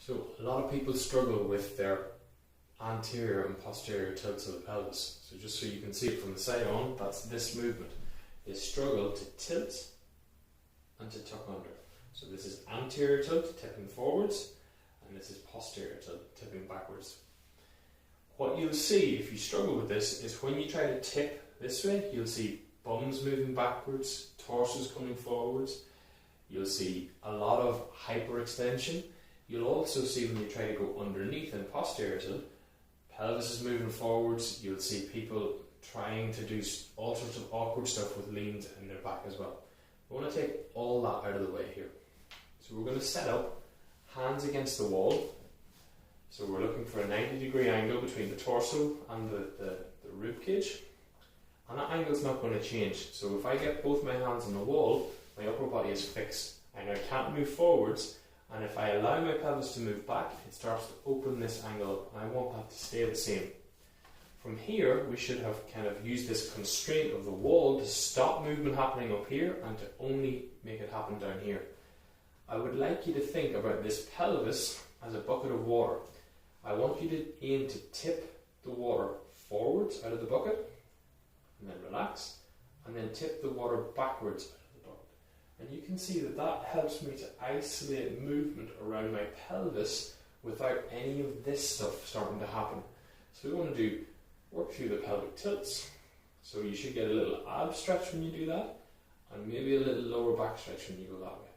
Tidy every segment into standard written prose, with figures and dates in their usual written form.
So a lot of people struggle with their anterior and posterior tilts of the pelvis. So just so you can see it from the side on, that's this movement. They struggle to tilt and to tuck under. So this is anterior tilt, tipping forwards, and this is posterior tilt, tipping backwards. What you'll see if you struggle with this is when you try to tip this way, you'll see bums moving backwards, torsos coming forwards. You'll see a lot of hyperextension. You'll also see when you try to go underneath in posterior tilt, pelvis is moving forwards. You'll see people trying to do all sorts of awkward stuff with leans in their back as well. We want to take all that out of the way here. So we're going to set up hands against the wall. So we're looking for a 90-degree angle between the torso and the rib cage. And that angle is not going to change. So if I get both my hands on the wall, my upper body is fixed and I can't move forwards. And if I allow my pelvis to move back, it starts to open this angle, and I want that to stay the same. From here, we should have kind of used this constraint of the wall to stop movement happening up here and to only make it happen down here. I would like you to think about this pelvis as a bucket of water. I want you to aim to tip the water forwards out of the bucket, and then relax, and then tip the water backwards out of the bucket. And you can see that that helps me to isolate movement around my pelvis without any of this stuff starting to happen. So we want to work through the pelvic tilts. So you should get a little ab stretch when you do that, and maybe a little lower back stretch when you go that way.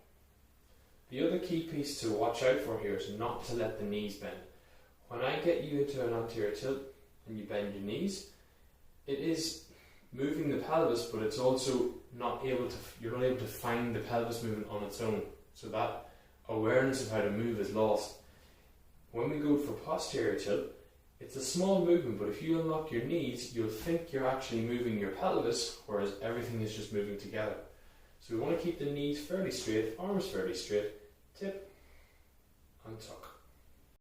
The other key piece to watch out for here is not to let the knees bend. When I get you into an anterior tilt and you bend your knees, it is moving the pelvis, but it's also you're not able to find the pelvis movement on its own. So that awareness of how to move is lost. When we go for posterior tilt, it's a small movement, but if you unlock your knees, you'll think you're actually moving your pelvis, whereas everything is just moving together. So we want to keep the knees fairly straight, arms fairly straight, tip and tuck.